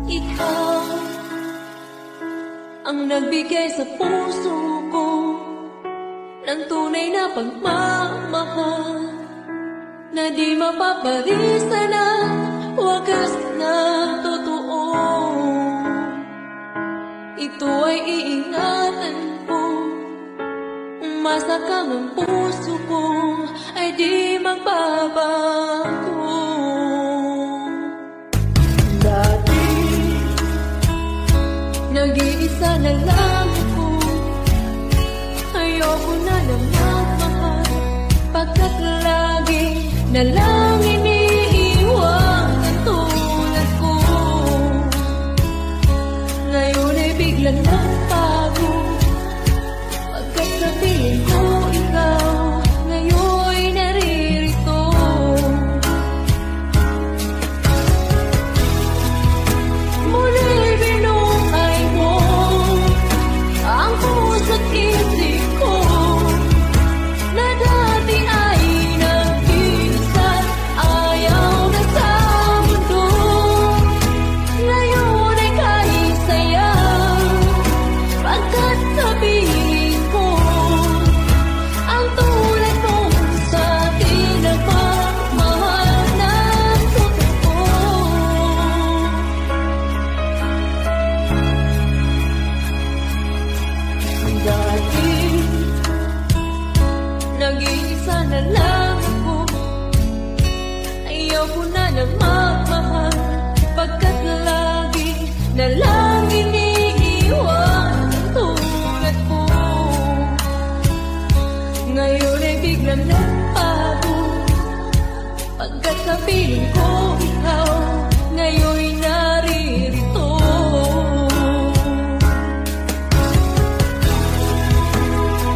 Ikaw ang nagbigay sa puso ko ng tunay na pagmamahal na di mapaparisa na wagas na totoo. Ito ay iingatan ko, umasa kang ang puso ko ay di magbabago. Dati nag-iisa na lang ako, ayoko na lang magmahal, pagkat lagi na lang iniiwan ang tulad ko. Ngayon ay biglang nagbago, pagkat sa piling ko ikaw ngayon naririto. Muli binuhay mo ang puso't isip ko na dati ay nag-iisa't ayaw na sa mundo. Ngayon ay kahit saya, pagkat sa piling ko ang tulad mo sa akin nagmamahal ng totoo. Dati nag-iisa na lang ako, ayaw ko na lang magmahal, pagkat lagi na lang iniiwan ang tulad ko. Ngayon ay biglang nagbago, pagkat sa piling ko ikaw ngayon'y naririto.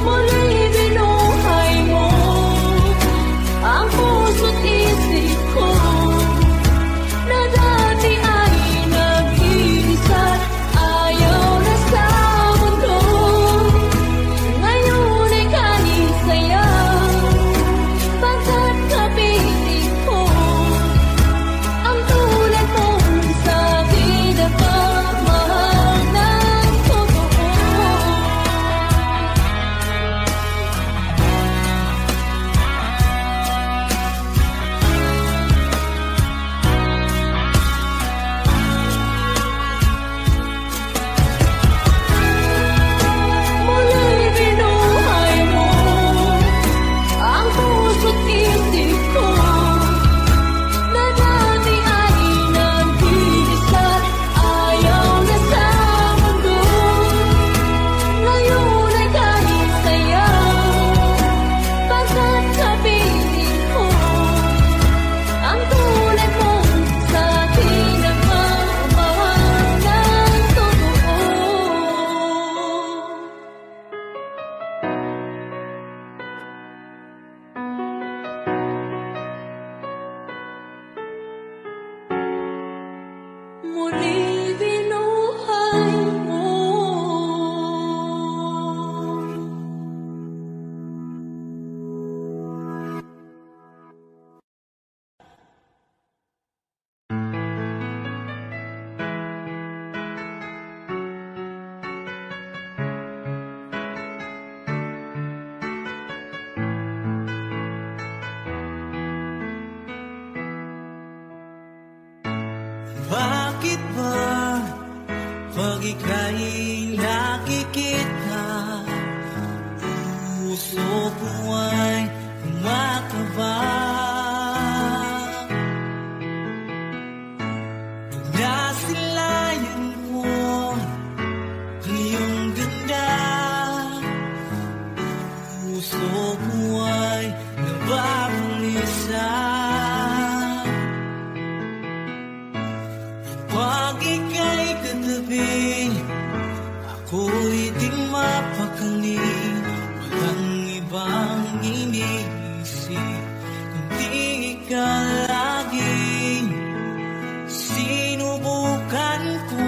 Muli binuhay mo ang puso't isip ko na dati ay nag-iisa't ayaw na sa mundo. Ngayon ay kahit saya, pagkat sa piling ko ang tulad mo sa akin nagmamahal ng totoo. Muli binuhay mo ang puso't isip ko na dati ay nag-iisa't ayaw na sa mundo. Ngayon ay kahit saya, pagkat sa piling ko ang tulad mo sa akin nagmamahal ng totoo. Muli binuhay mo. Bakit ba pag ika'y nakikita, puso ko ay kumakaba? Nasilayan ko ang iyong ganda, puso ko ay nababulisa. Pag ika'y katabi, ako'y di mapakali. Walang ibang iniisip, kundi ikaw lagi. Sinubukan ko,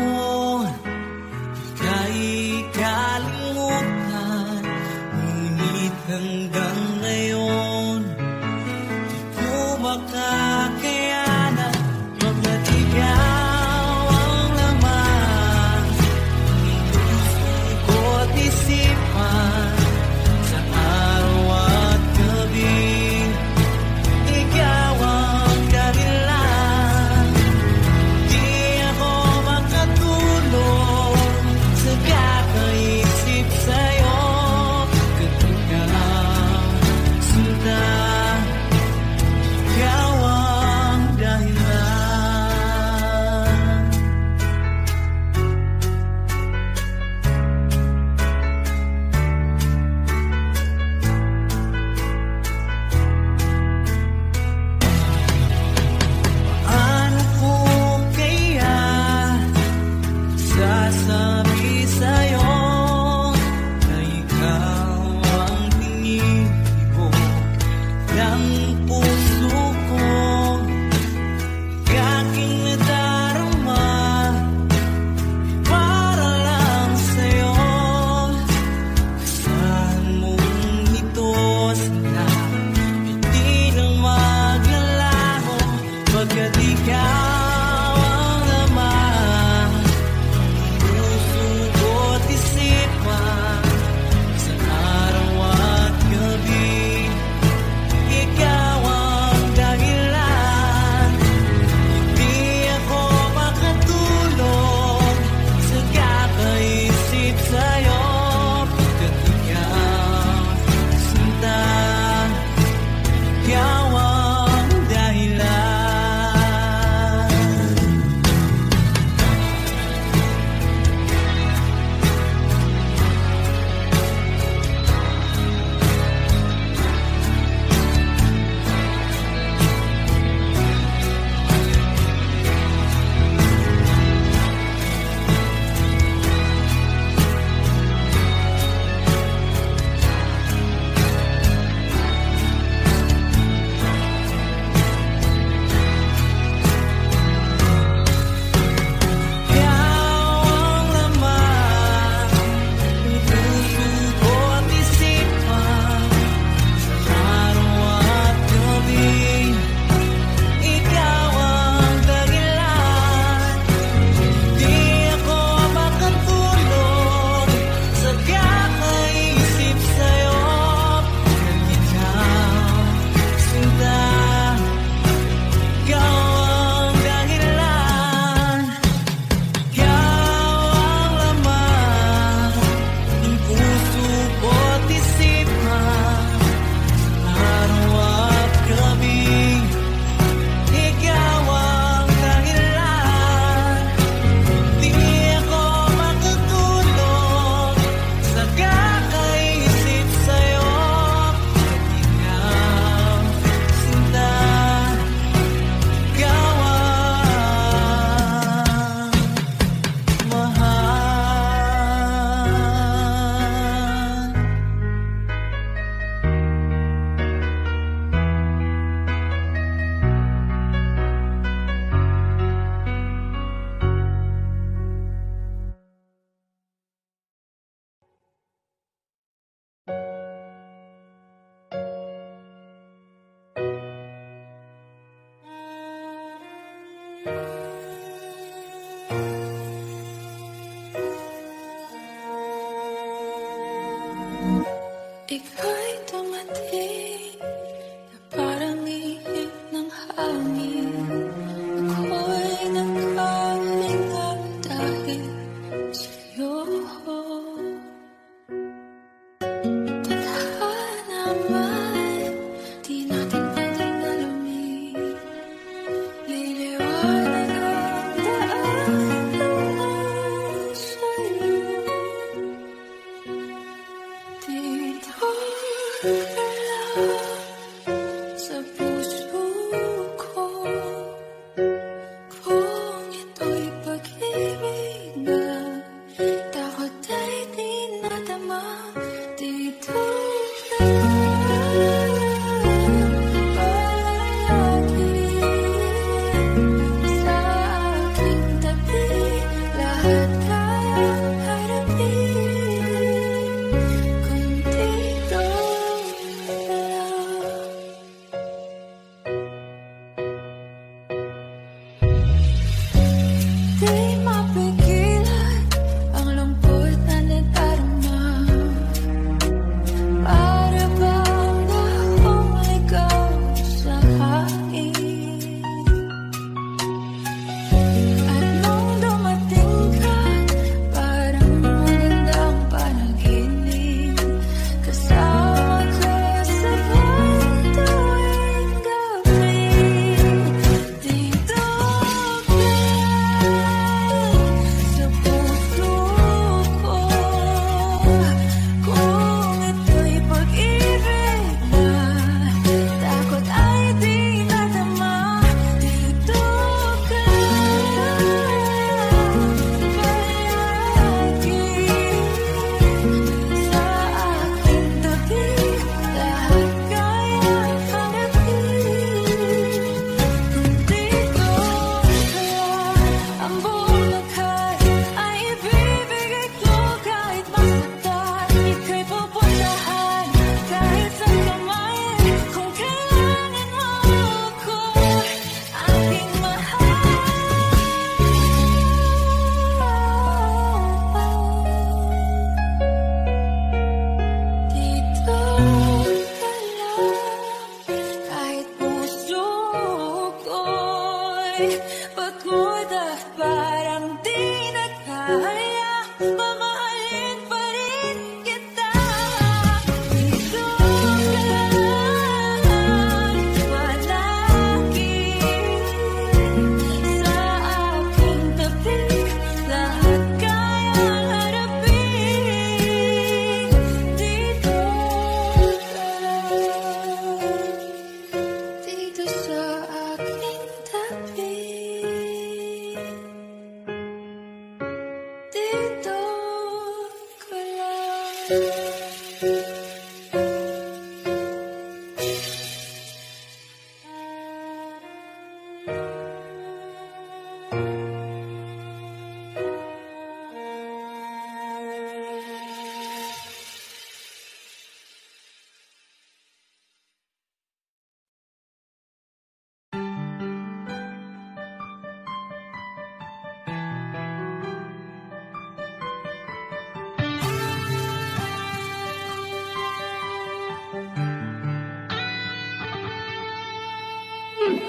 ika'y kalimutan, ngunit hanggang ngayon di ko makakayanan. Pag natigaw ang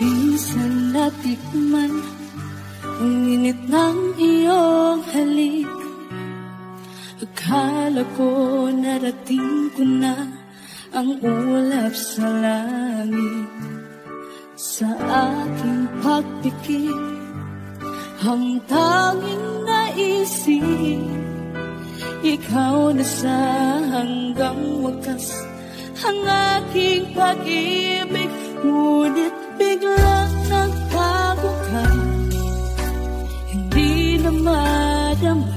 Minsan natikman ang init ng iyong halik. Akala ko narating ko na ang ulap sa langit. Sa aking pagpikit, ang tanging naisip, ikaw na sa hanggang wakas ang aking pag-ibig. Ngunit biglang nagbago ka, hindi na madama.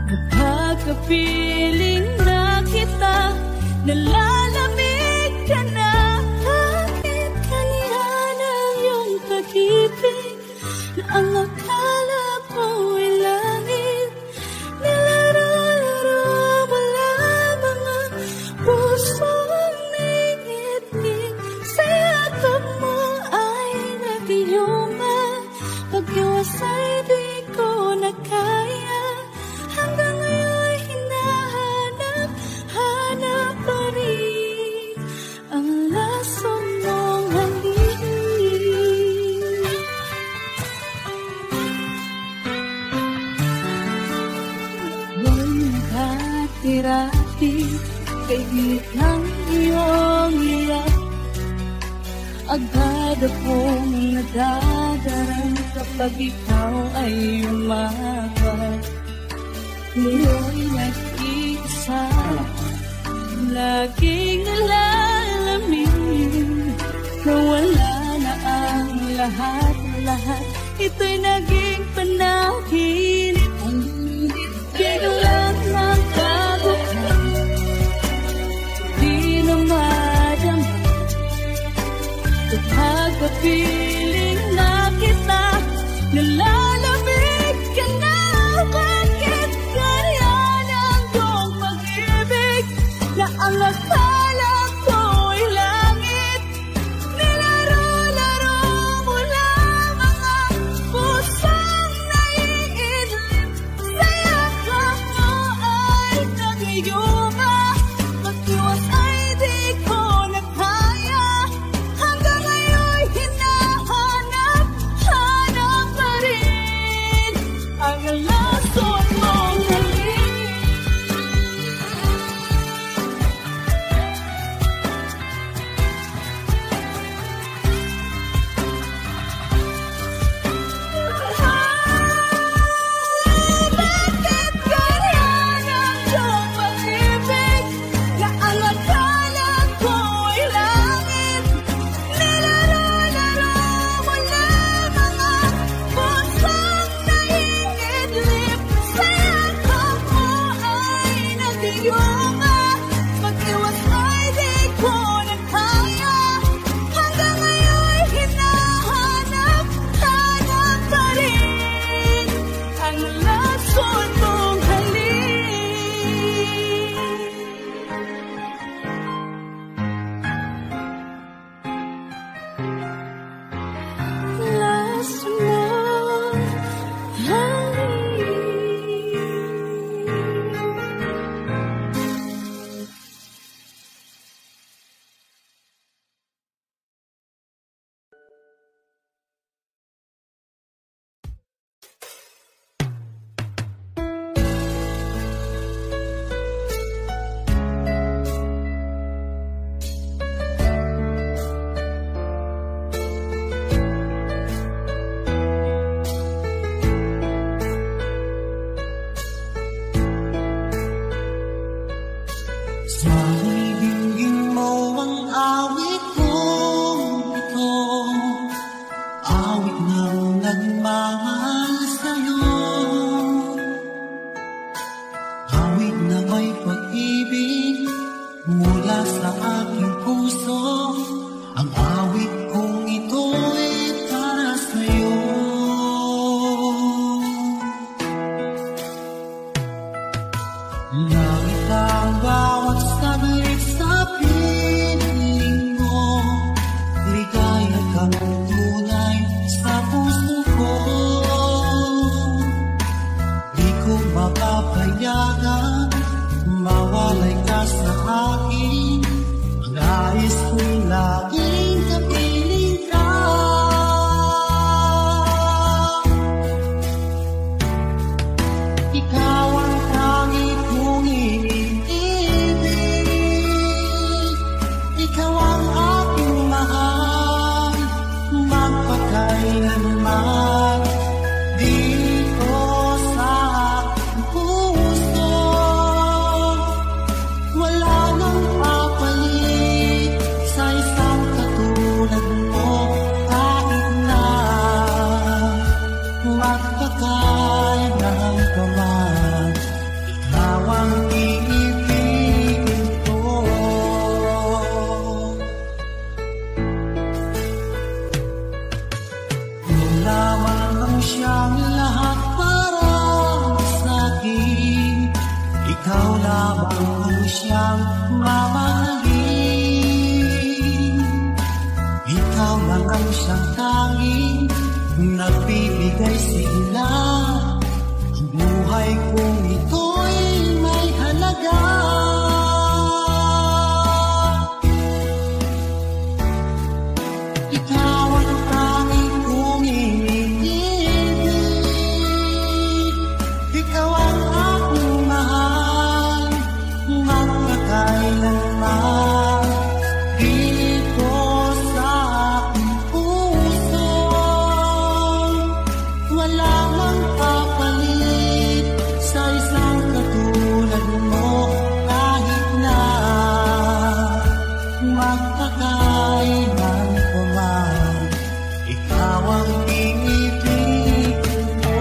Kapag kapiling na kita, nalalamig ka na. Bakit kanihan ang iyong pag-ibig na ang akala ko'y langit? Nilaro-laro mo lamang ang puso. Pag-iwasay di ko na kaya, hanggang ngayon hinahanap pa rin ang laso mong halik. Ako'y naghatirati kay gitnang iyong iyak. Agad akong nadadarang kapag ikaw ay umapat. Ngayon nag-iisa, laging nalalamin na wala na ang lahat-lahat. Ito'y naging panaginip. Biglang nagbago ka, di na madama. Kapag kapiling na kita, nalalamig ka na. Bakit ganyan ang iyong pag-ibig na ang akala ko'y langit? Nilaro-laro mo lamang ang puso. Ikaw ang tanging kong iniibig. Ikaw ang aking mahal, magpakailanman dito sa aking puso. Wala nang papalit sa isang katulad mo, kahit na magpakailan pa man. Ikaw ang iibigin ko. Ikaw lamang ang siyang lahat para sa akin. Ikaw lamang ang siyang mamahalin. Ikaw lang ang siyang tanging nagbibigay sigla. Ang buhay kong ito'y may halaga. Ikaw ang tanging kong iniibig. Ikaw ang aking mahal, magpakailanman dito sa aking puso. Wala mang papalit sa isang katulad mo, kahit na magpakailan pa man. Ikaw ang iibigin ko.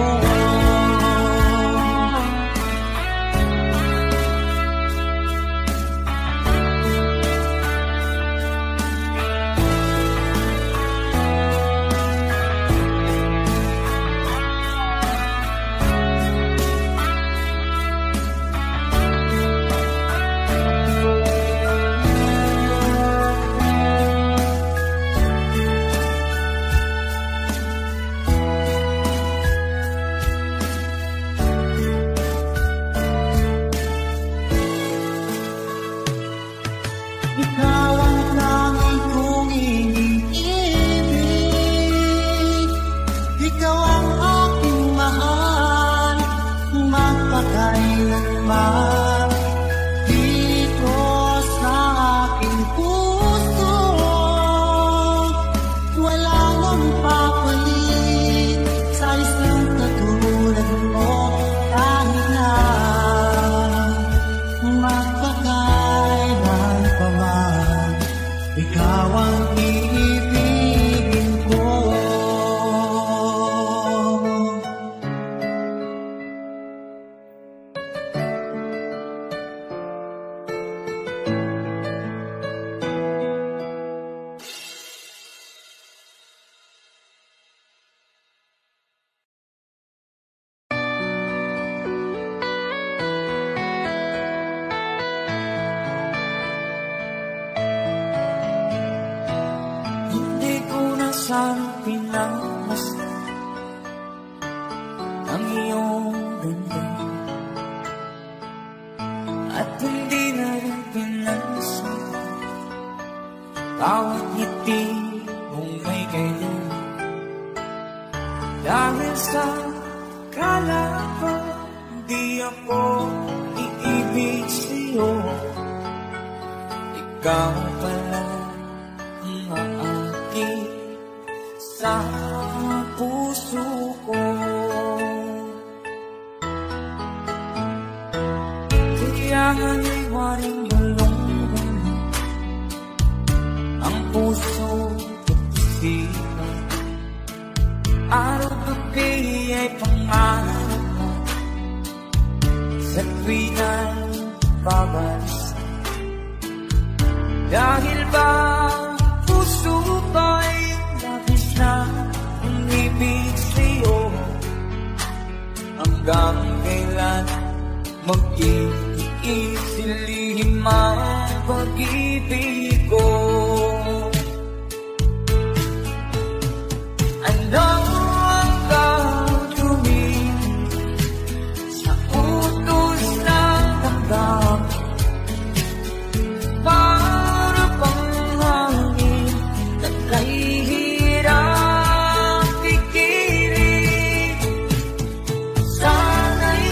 Ikaw ang tanging kong iniibig. Ikaw ang aking mahal, magpakailanman dito sa aking puso. Wala nang papalit sa isang katulad mo, kahit na magpakailan pa man. Ikaw ang iibigin ko. Hindi ko na sana pinagmasdan ang iyong ganda, at hindi na rin pinansin bawat ngiti mong may ganyan. Dahil sa kala ko di ako iibig sa'yo, ikaw pala ang aking sa puso ko. Kaya nga'y waring malunggan ang puso at isipan. Araw-gabi ay pangarap mo sa tuwina'y pag-alisan. Dahil ba puso ko'y labis na umibig sa'yo, hanggang kailan mag-iisilihim ang pag-ibig ko. Ano ang gagawin sa utos ng damdamin? Para bang hangin na kahihirap pikirin? Sana'y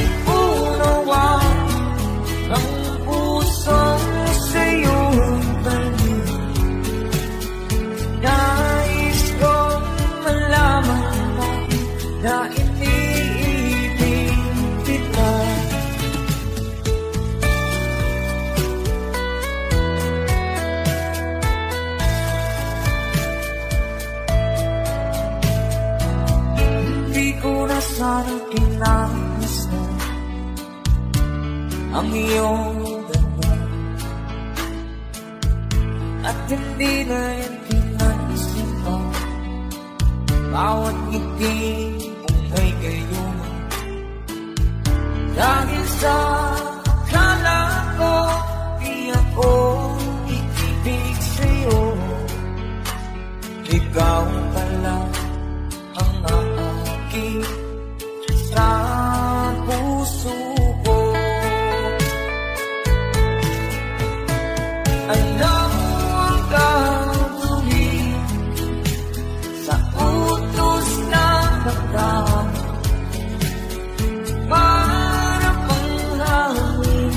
ang iyong ganda. At hindi na yan pinansin mo, bawat ngiti mong may gayuma. Dahil sa akala ko, di ako iibig sa'yo. Ikaw pala ang aking sa puso ko. Alam mo ang gagawin sa utos na pagkakas, para pang hangin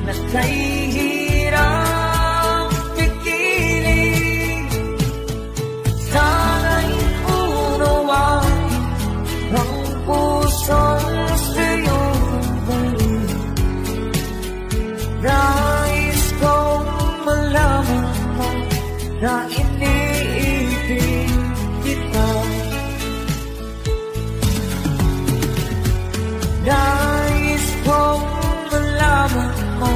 na kay hirang pigilin. Sana'y unawain ang pusong sa'yong balik. Nais kong malaman mo na iniibig kita. Nais kong malaman mo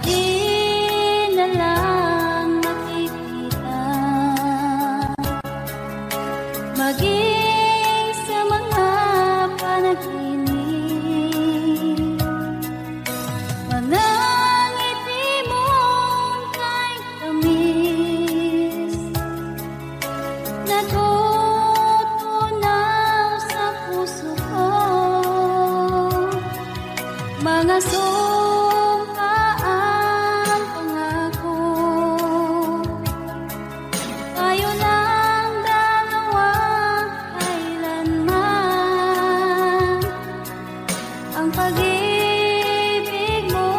Lagi na lang makikita, maging sa mga panaginip. Mga ngiti mong kay tamis, natutunaw sa puso ko. Mga sumpaan pangako, tayo lang dalawa kailanman. Ang pag-ibig mo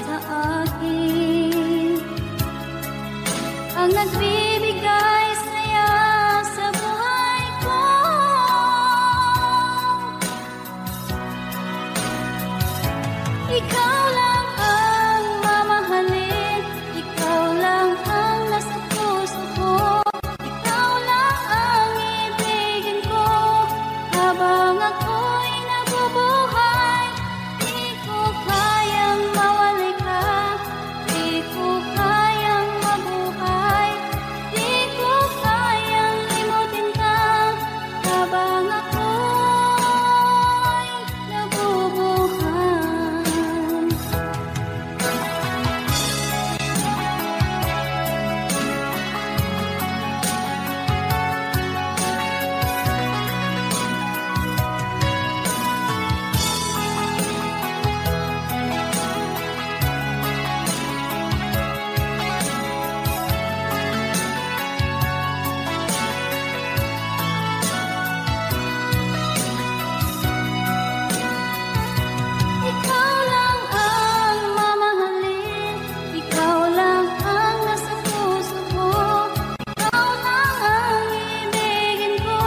sa akin ang nagbibigay saya sa buhay ko. Ikaw lang ang mamahalin, ikaw lang ang nasa puso ko. Ikaw lang ang ibigin ko habang ako'y nabubuhay. Di ko kayang mawalay ka, di ko kayang mabuhay, di ko kayang limutin ka habang ako'y nabubuhay. Ikaw lang ang mamahalin, ikaw lang ang nasa puso ko. Ikaw lang ang ibigin ko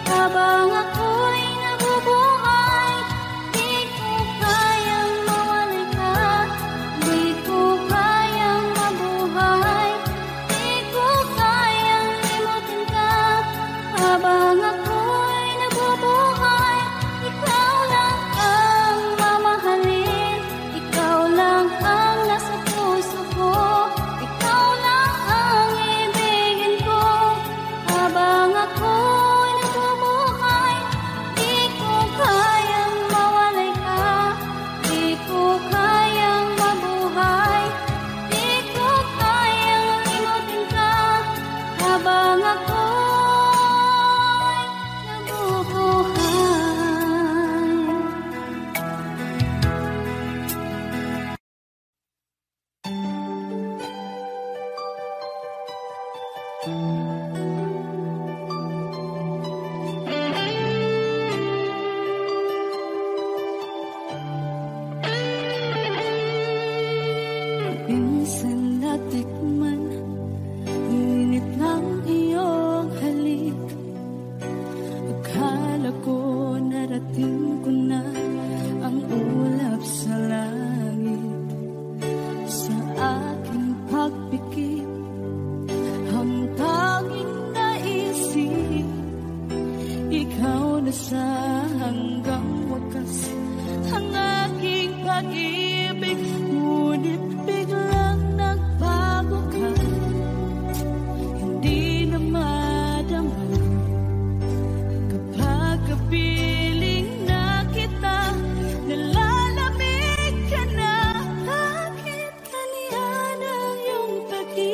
habang ako'y nabubuhay. Di ko kayang mawalay ka, di ko kayang mabuhay, di ko kayang limutin ka habang ako'y nabubuhay. Ikaw lang ang mamahalin, ikaw lang ang nasa puso ko. Ikaw lang ang ibigin ko habang ako'y nabubuhay. Di ko kayang mawalay ka, di ko kayang mabuhay, di ko kayang limutin ka habang ako'y nabubuhay. Minsan natikman ang init ng iyong halik. Akala ko narating ko na ang ulap sa langit. Sa aking pagpikit, ang tanging naisip, ikaw na sa hanggang wakas ang aking pag-ibig. Ngunit biglang nagbago ka, hindi na madama kapag kapiling na kita. Nalalamig ka na, bakit kaniya ng iyong pag-ibig?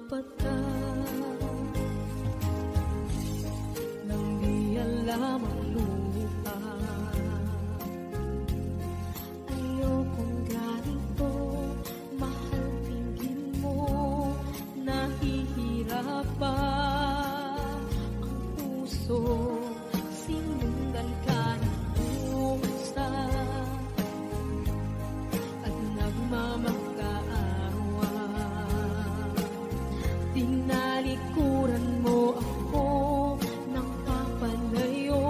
pumapata nang di alam ang lupa. Ayokong ganito, mahal, tingin mo, nahihirapan ang puso. Sinundan ka ng pusa at nagmamakaawa. Tinalikuran mo ako ng papalayo,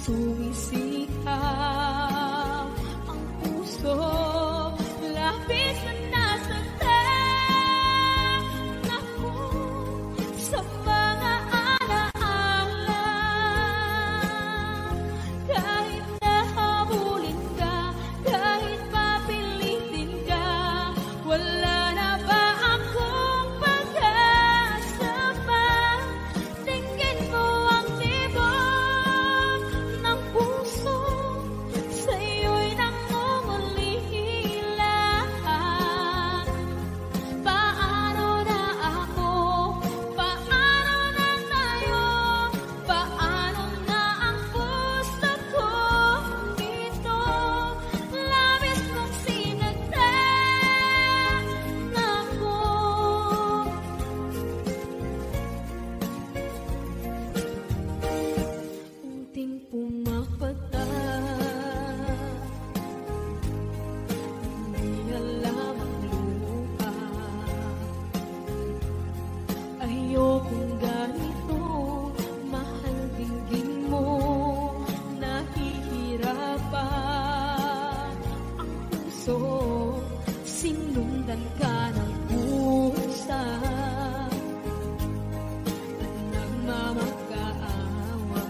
sumisihaw ang puso. Labis na nasaktan ako sa mga alaala. Kahit nahabulin ka, kahit papilitin ka, wala na ba akong pag-asa pa? Tingin mo ang tibok ng puso, sa'yo'y nangungulila. Paano na ako? Paano na tayo? Paano na ang puso ko ito? Labis mong sinagdan ako. Unting pumapata, hindi alam ang lupa. Ayokong ganito, mahal, dinggin mo, nahihirapan ang puso. Sinundan ka ng pusa at nagmamakaawa.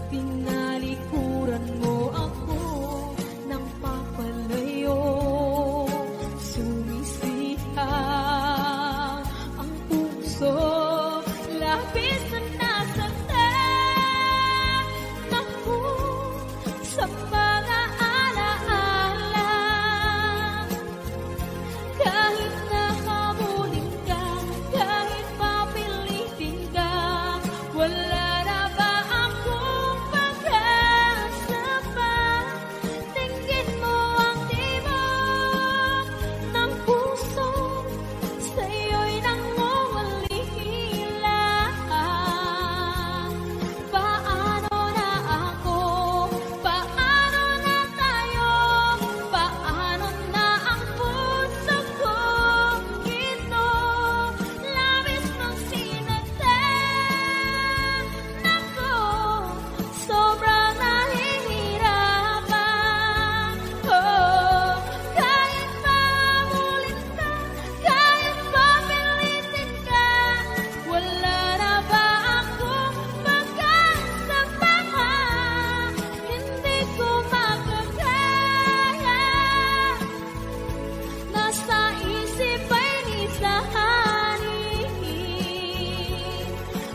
Tinalikuran mo ako ng papalayo, sumisihaw ang puso. Labis na nasaktan ako sa mga alaala. Kahit nahabulin ka, kahit papilitin ka, wala na ba akong pag-asa pa? Tingin mo ang tibok ng puso, sa'yo'y nangungulila. Paano na ako? Paano na tayo? Paano na ang puso ko ito? Labis mong sinagdan ako, sobrang nahihirapan. Oh, kahit mamulit ka, kahit papilitin ka, wala na ba akong pag-asa pa? Hindi ko makakaya. Nasa isip ay nisahanin,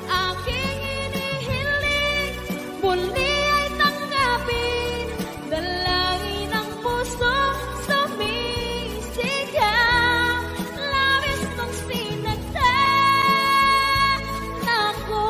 aking inihiling, muli ay tanggapin. Dalangin ng puso, sumisigaw. Labis mong sinagdan ako.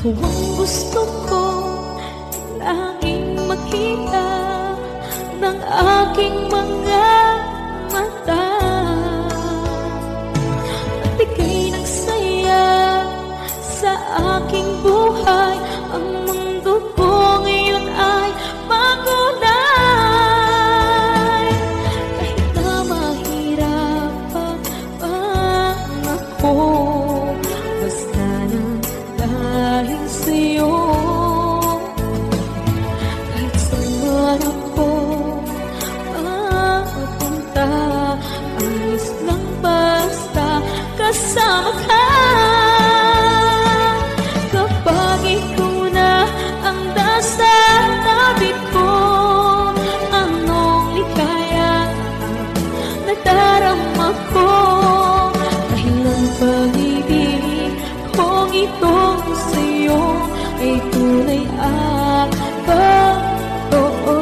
Ikaw ang gusto ko laging makita ng aking mga mata. At ika'y nagsaya sa sa'yo. Kahit saan ako mapunta, ayos lang basta kasama ka. Kapag ikaw na ang nasa tabi ko, anong likaya nadarama ko. Dahil ang pag-ibig kong itong sa'yo ay tunay at totoo.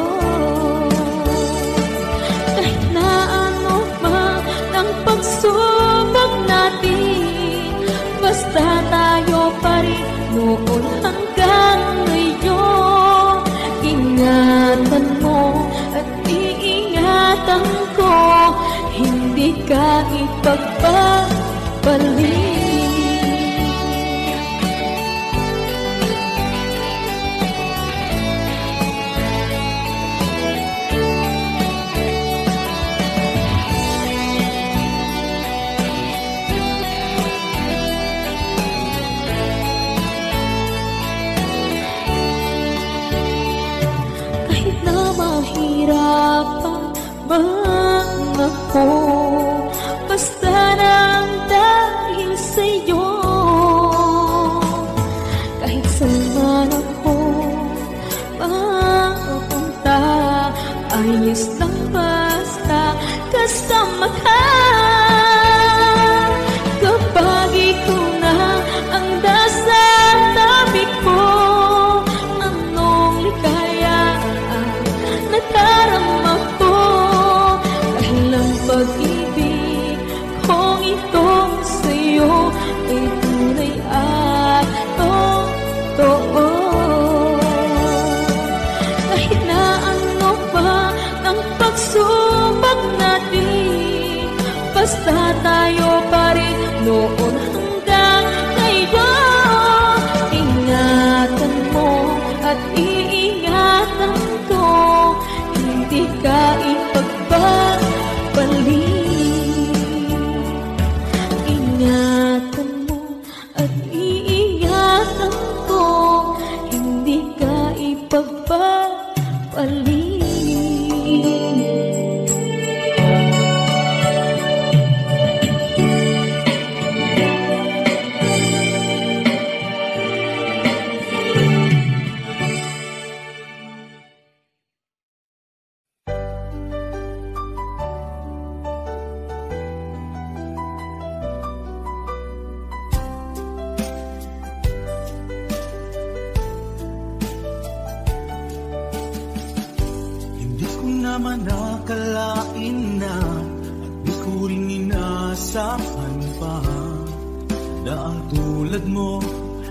Kahit na ano man ang pagsubok natin, basta tayo pa rin noon hanggang ngayon. Ingatan mo at iingatan ko, hindi ka ipagpapalik. Kahit na mahirapan man ako, basta nang dahil sa'yo. Kahit saan man ako mapunta, ayos lang basta kasama ka. Kapag ikaw na ang nasa tabi ko, anong likaya nadarama ko. Dahil ang pag-ibig kong itong sa'yo ay tunay at totoo. Kahit na ano pa ang pagsubok natin, basta tayo pa rin noon hanggang ngayon. Ingatan mo at iingatan ko, hindi ka ipagpapalik. Ingatan mo at iingatan ko, hindi ka ipagpapalik. Hindi ko naman nakalain na at di ko rin inasahan pa na ang tulad mo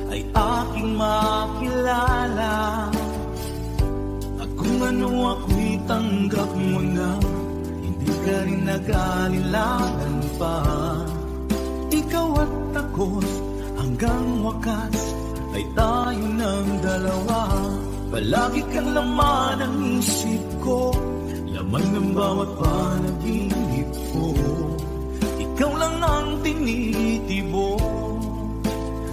ay aking makilala. At kung ano ako'y tanggap mo na, hindi ka rin nag-alilangan pa. Ikaw at ako hanggang wakas ay tayo ng dalawa. Palagi kang laman ng isip ko, laman ng bawat panaginip ko. Ikaw lang ang tinitibo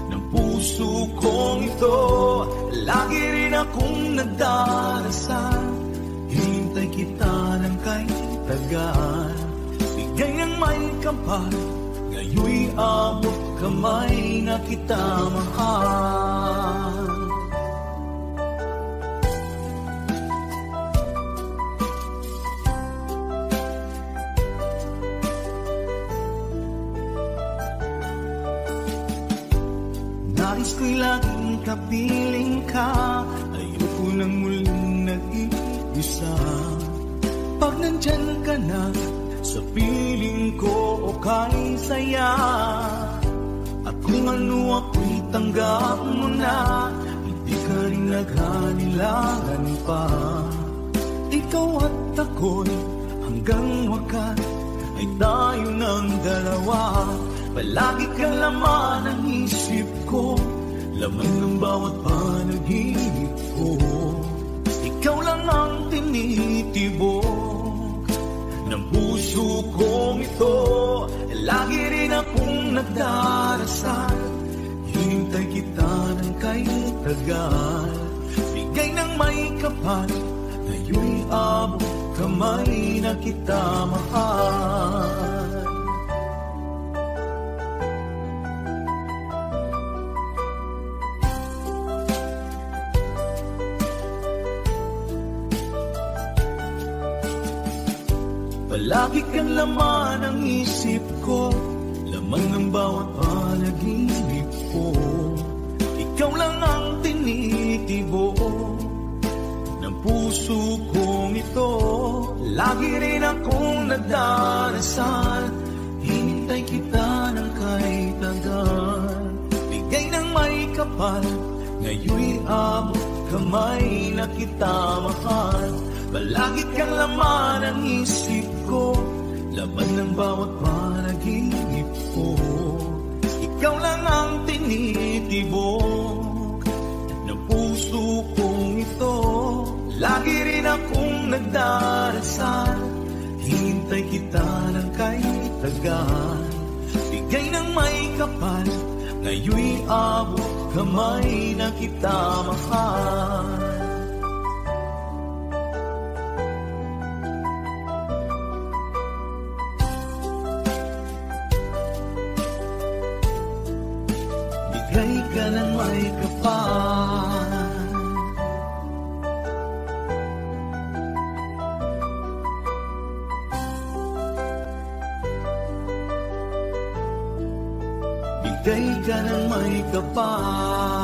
ng puso kong ito. Lagi rin akong nagdarasal, hinintay kita ng kay tagal. Bigay ng may kapal, ngayon'y abot kamay na kita mahal. Nais ko'y laging kapiling ka, ayoko nang muling nag-iisa. Pag nandyan ka na, sa piling ko okay saya. At kung ano ako'y tanggap mo na, hindi ka rin naghanilangan pa. Ikaw at ako'y hanggang wakas ay tayo ng dalawa. Palagi kang laman ng isip ko, laman ng bawat panaginip ko. Ikaw lang ang tinitibok ng puso kong ito. Lagi rin akong nagdarasal, hinintay kita ng kay tagal. Bigay ng may kapal, ngayon'y abot kamay na kita mahal. Palagi kang laman ng isip ko, lamang ng bawat panaginip ko. Ikaw lang ang tinitibo ng puso kong ito. Lagi rin akong nagdarasal, hinintay kita ng kay tagal. Bigay ng may kapal, ngayon'y abot kamay na kita mahal. Palagit kang laman ng isip ko, laman ng bawat panaginip ko. Ikaw lang ang tinitibok ng puso kong ito. Lagi rin akong nagdarasal, hintay kita ng kay tagal. Bigay ng may kapal, ngayon'y abot kamay na kita mahal. Bigay ka ng may kapal, bigay ka ng may kapal.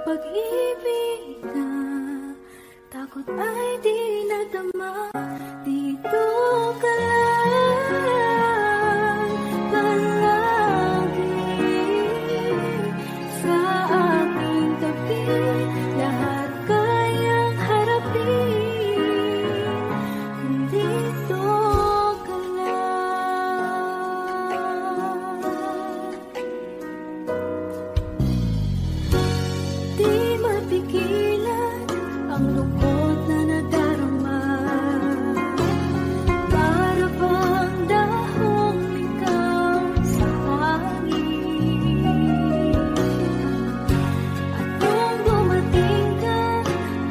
pag-ibig na takot ay di nadama. Dito ka lang palagi sa aking tabi. Lahat kayang harapin kung dito ka lang. Di mapigilan ang lungkot na nadarama. Para bang dahong ikaw sa hangin. At nung dumating ka,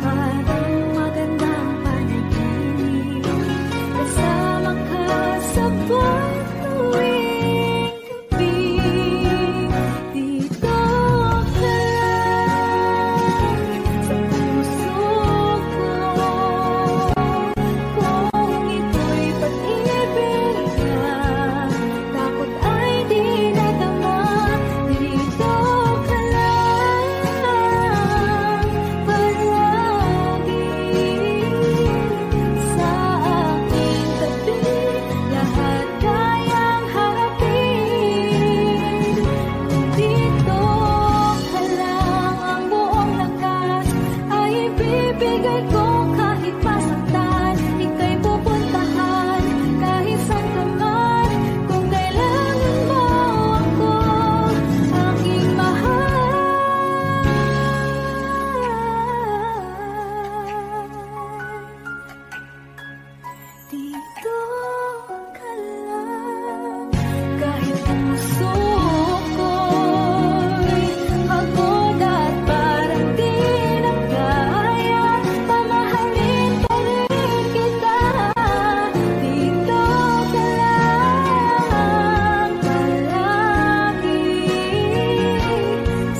parang magandang panaginip. Kasama ka sa buwan tuwing gabi. Dito ka lang sa puso ko. Kung ito'y pag-ibig na takot ay di nadama. Dito ka lang palagi sa aking tabi. Lahat kayang harapin kung dito ka lang. Ang buong lakas ay ibibigay ko kahit masaktan. Ika'y pupuntahan kahit saan ka man. Kung kailangan mo ako, aking mahal. Dito ka lang. Kahit puso ko'y pagod at parang di na kaya, pamahalin pa rin kita. Dito ka lang palagi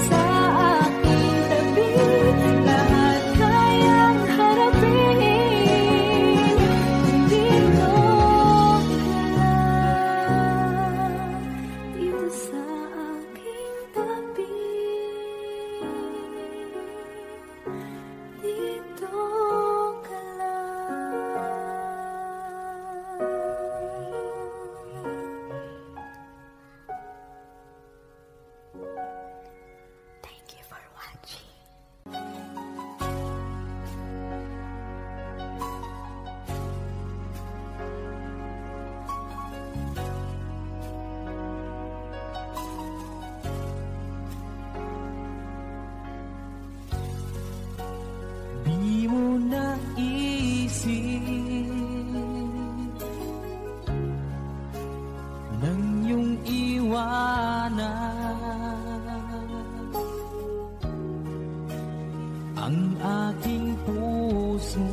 sa aking tabi. Lahat kayang harapin kung dito ka lang. Dito sa aking tabi. Dito ka lang. Thank you for watching. Di mo naisip nang iyong iwanan ang aking puso.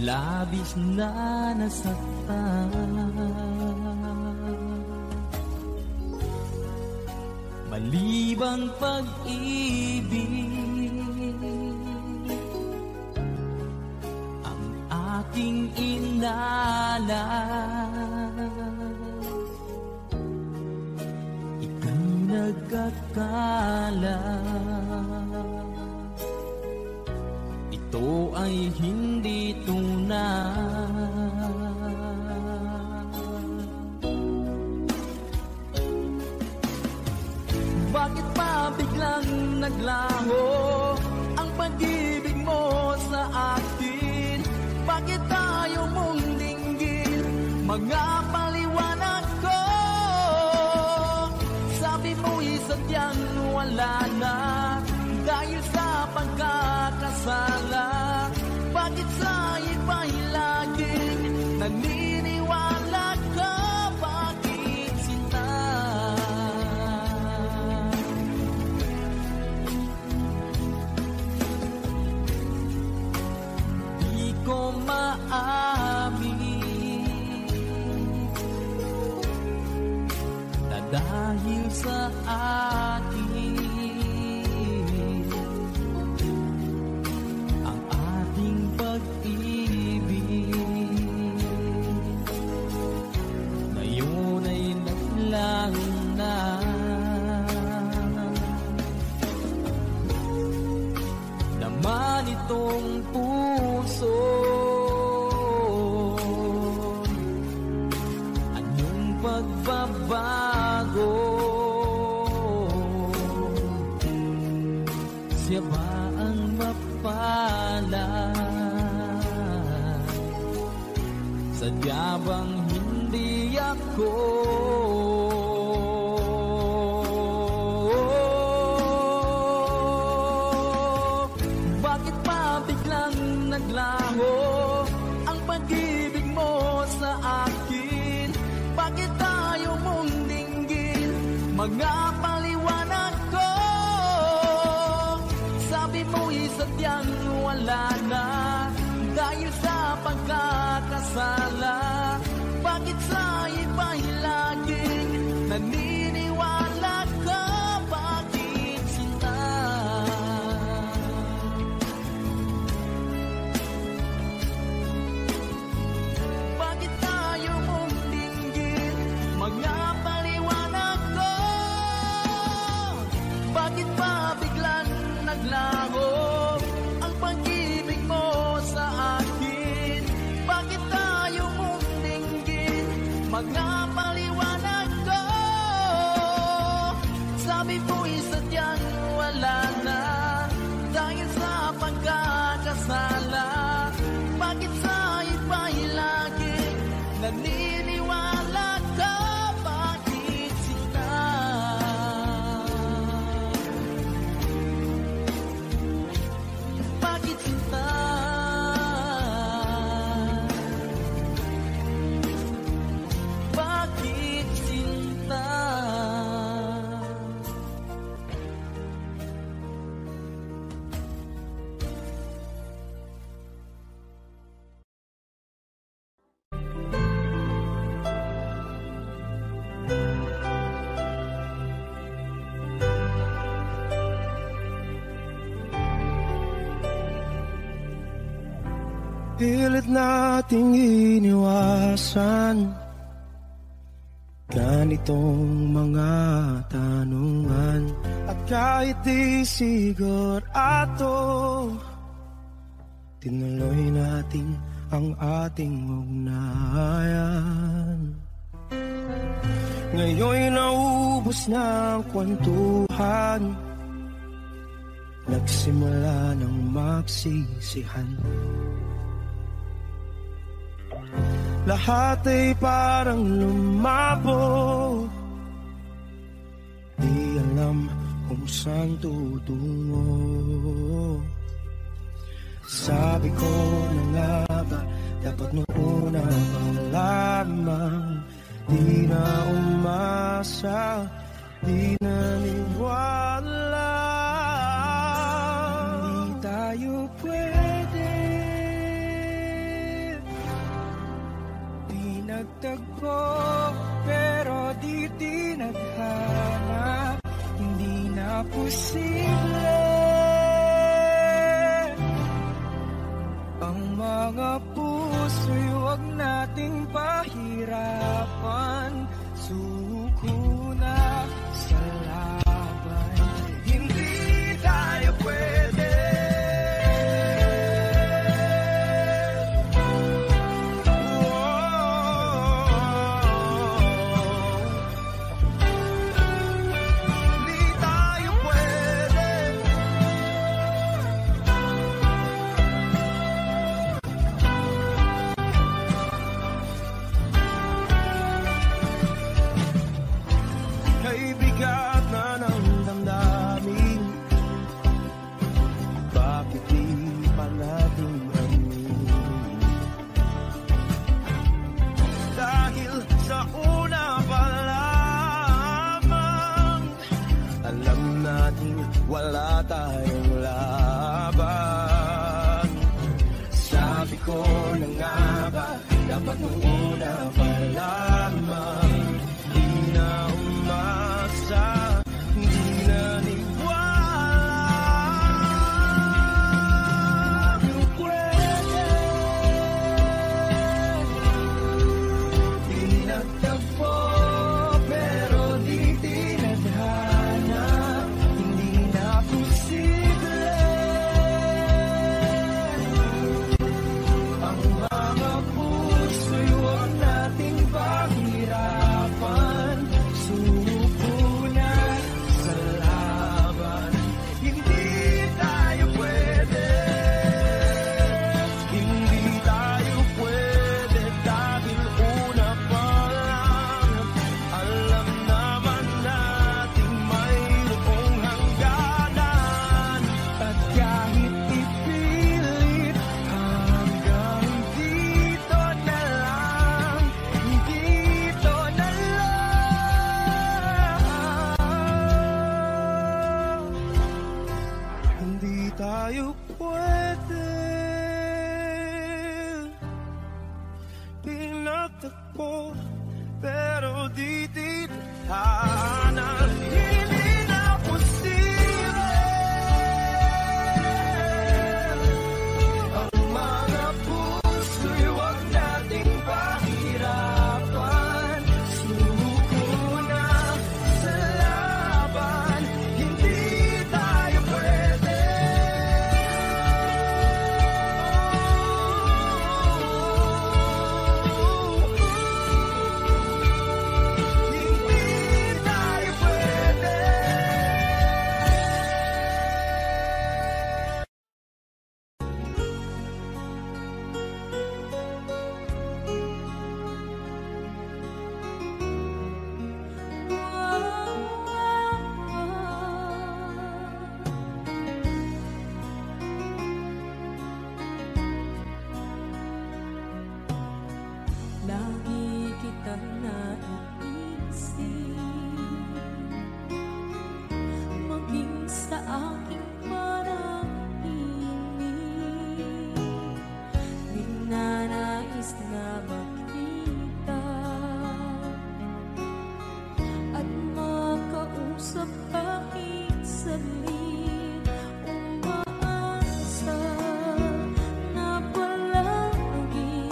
Labis na nasaktan. Malibang pag-ibig ang aking inala. Ika'y nagkakala ito ay hindi tunay. Bakit pa biglang naglaho ang pag-ibig mo sa akin? Bakit tayo mong dinggin mga paliwanag ko? Sabi mo'y sadyang wala na dahil sa pagkakasala. Bakit sa iba'y laging naniniwala ka? Bakit sinta? Di ko maamin na dahil sa akin ang ating pag-ibig siya ba ang mapalad? Sadya bang hindi ako? Bakit pa biglang naglaho ang pag-ibig mo sa akin? Bakit tayo mong dinggin? Mga paliwanag ko. Sabi mo'y sadyang wala na dahil sa pagkakasala. Bakit sa iba'y laging naniniwala ka? Bakit sinta? Bakit tayo mong dinggin? Mga paliwanag ko. Bakit pa biglang naglaho ang pag-ibig mo sa akin? Bakit tayo mong dinggin? Mga paliwanag ko. Sabi mo'y sadyang wala na dahil sa pagkakasala. Bakit sa iba'y laging naniniwala ka? Bakit sinta? Bakit sinta? Bakit sinta? Pilit nating iniwasan ganitong mga tanungan. At kahit di sigurado, tinuloy natin ang ating ugnayan. Ngayon'y naubos na ang kwentuhan, nagsimula ng magsisihan. Lahat ay parang lumabo, di alam kung saan tutungo. Sabi ko na nga ba, dapat nung una pa lamang, di na umasa, di naniwala. Hindi tayo pwede, di nagtagpo, pero di tinadhana. Hindi na posible ang mga puso'y huwag nating pahirapan. Suko na sa laban, hindi tayo pwede. Bigat na ng damdamin, bakit di pa natin amin? Dahil sa una pa lamang, alam natin wala tayong laban. Sabi ko na nga ba, dapat nung una pa lamang, di na umasa, hindi naniwala. Pwede, di nagtagpo, pero di tinadhana. Hindi na posible ang mga puso'y huwag nating pahirapan. tayo pwede pinagtagpo, pero di tithanan. Hindi na posible ang mga puso'y huwag nating pahirapan. Suko na sa laban, hindi tayo pwede. Lagi kitang naiisip, maging sa aking parang inig. Di na nais na makita at makausap kahit saglit. Umaasa na palagi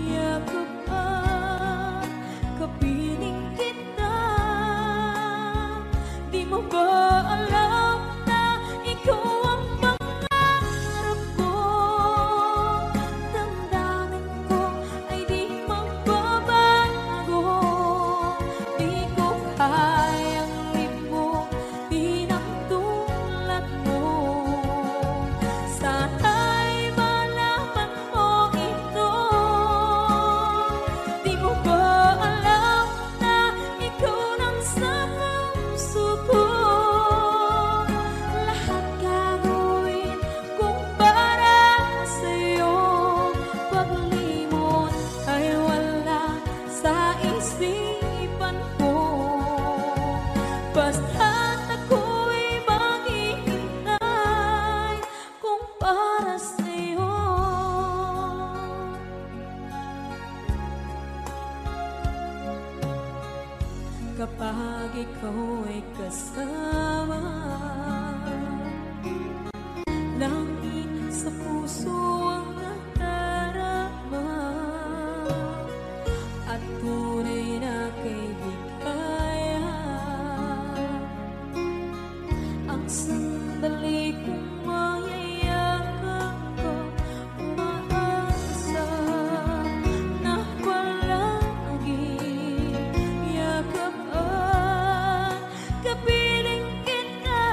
yakap at kapiling kita. Di mo ba alam na ikaw ang pangarap ko? Damdamin ko ay di magbabago. Di ko kayang limutin ang tulad mo. Sana'y malaman mo ito. Di mo ba alam na ikaw nang sa puso ko? Lahat gagawin kung para sa'yo. Paglimot ay wala sa isipan ko. Basta't ako'y maghihintay kung para sa'yo. Kapag ikaw ay kasama, langit sa puso ang nadarama, at tunay na kaibigan. Ang sandali kong mayayakap ko, umaasa na palagi yakap at kapiling kita.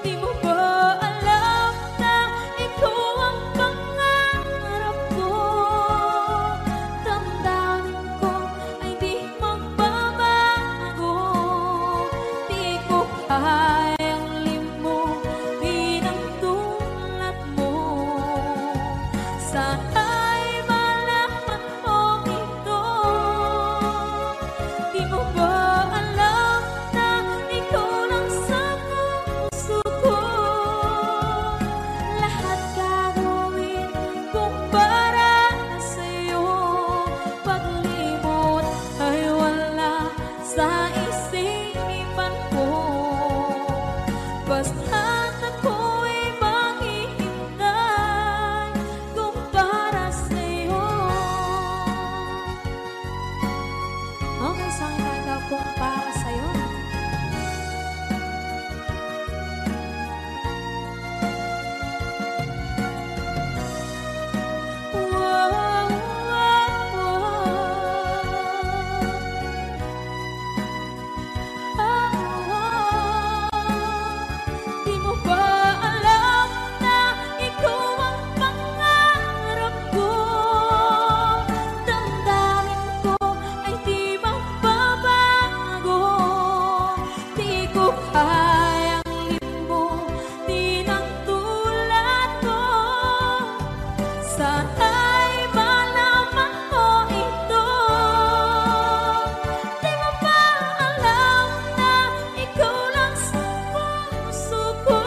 Di mo ba alam na ikaw ang pangarap ko? Damdamin ko ay di magbabago. Di ko kayang limutin ang tulad mo. Sana'y malaman mo ito. Di mo ba alam na ikaw lang sa puso ko? Lahat gagawin kung para sa'yo. Paglimot ay wala sa isipan ko. Basta't ako'y maghihintay kung para sa'yo. Okay, saan ka kung para sa'yo? Wow, wow, wow. Di mo ba alam na ikaw ang pangarap ko? Damdamin ko ay di magbabago. Di ko kayang limutin ang tulad ko. Sana'y malaman mo ito. Di mo ba alam na ikaw lang sa puso ko?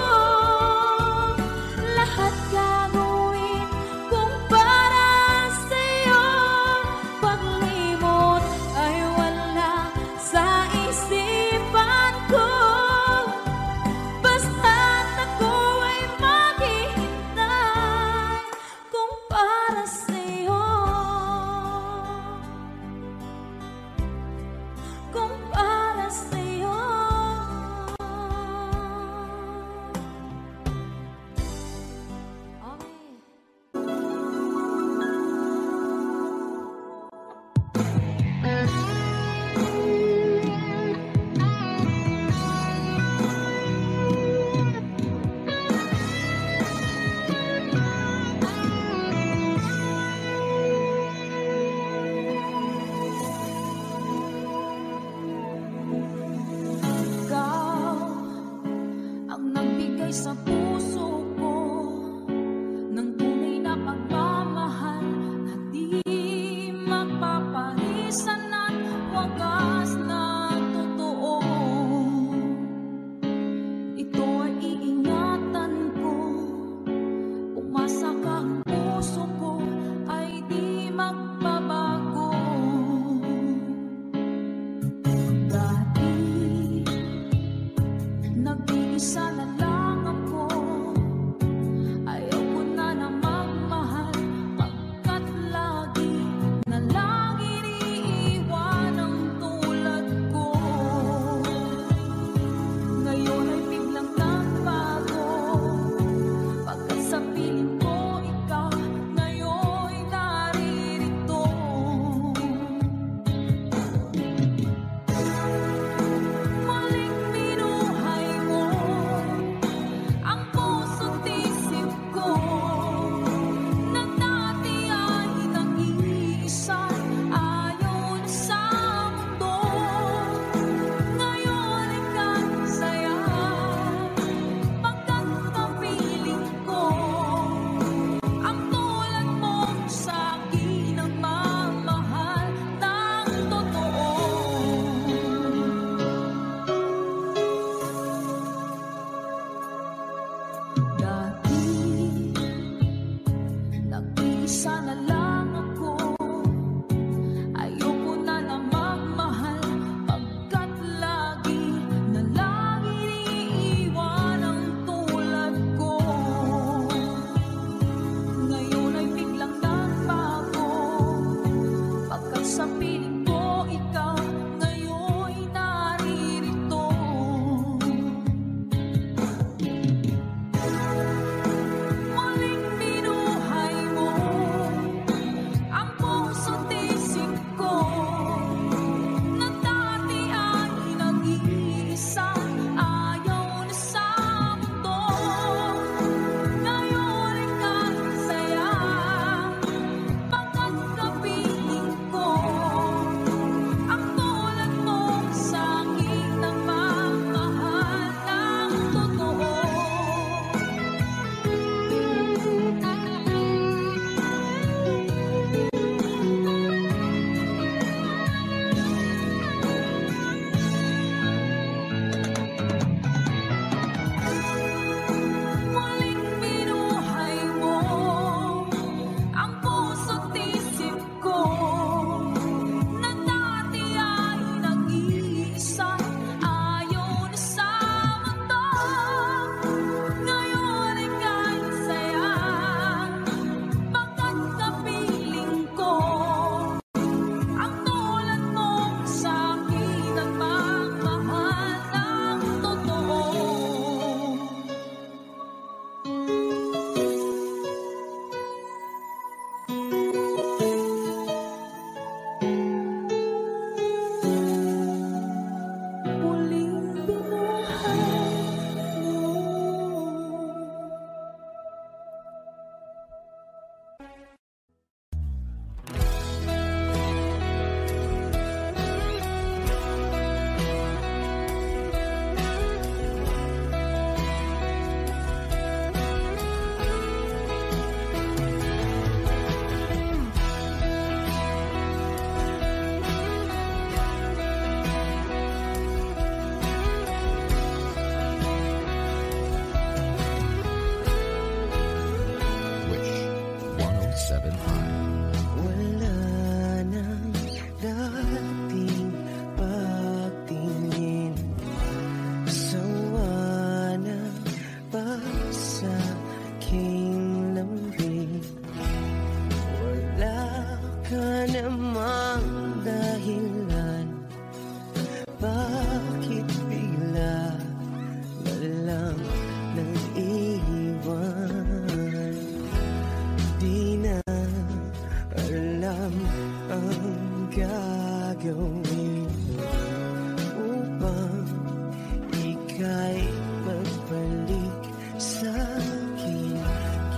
ika'y magbalik sa'kin.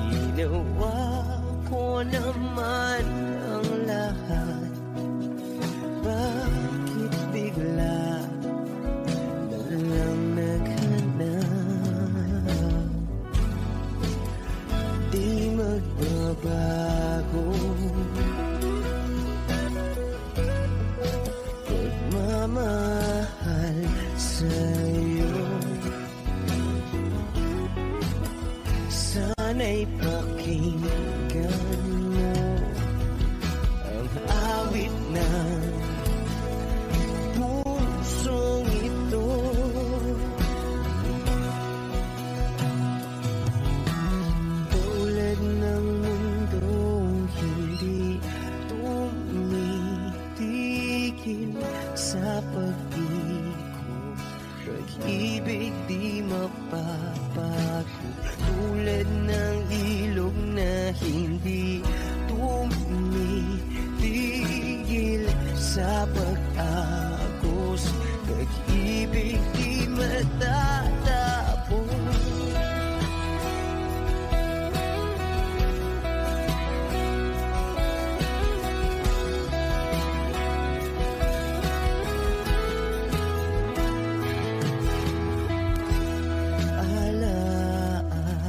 Ginawa ko naman ang lahat. Bakit bigla na lang naghanap? Di magbabago pagmamahal sa'yo. Sana'y pakinggan mo ang awit ng pusong ito. Tulad ng mundong hindi tumitigil sa pag-ikot, pag-ibig di mapapago. Tulad ng ilog na hindi tumitigil sa pag-agos, pag-ibig di matatapos.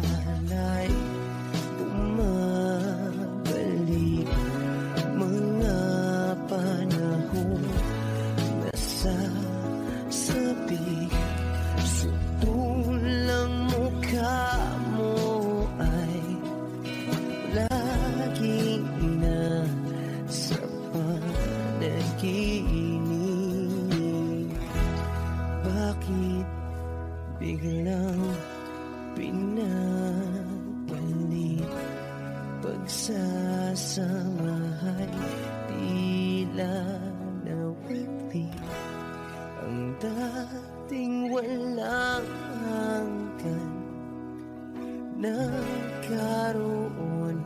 Alaala'y bumabalik, mga panahon nasasabik. Sutulang mukha mo ay laging nasa panaginip. Bakit biglang pinabalik? Pagsasamahay tila nawagli, ang dating walang hanggan nagkaroon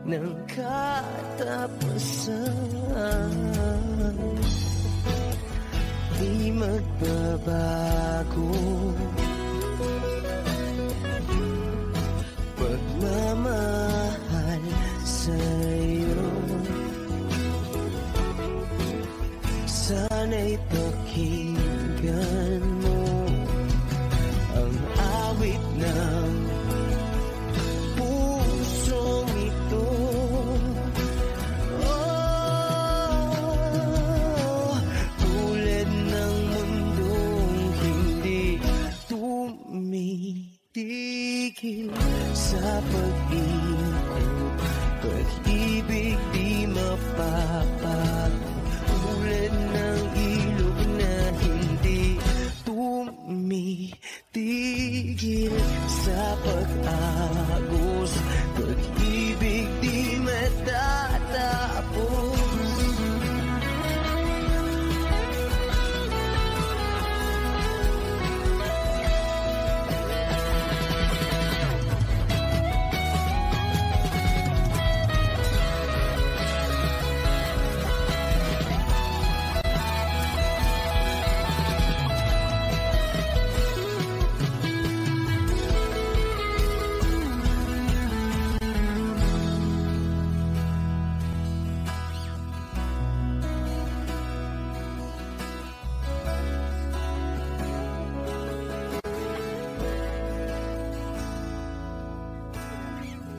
ng katapusan. Di magbabago pagmamahal sa'yo. Sana'y pakinggan mo ang awit ng pusong ito. Tulad ng mundong hindi tumitigil sa pag-ikot, pag-ibig di mapapago. Tulad ng ilog na hindi tumitigil sa pag-agos, pag-ibig di matatapos.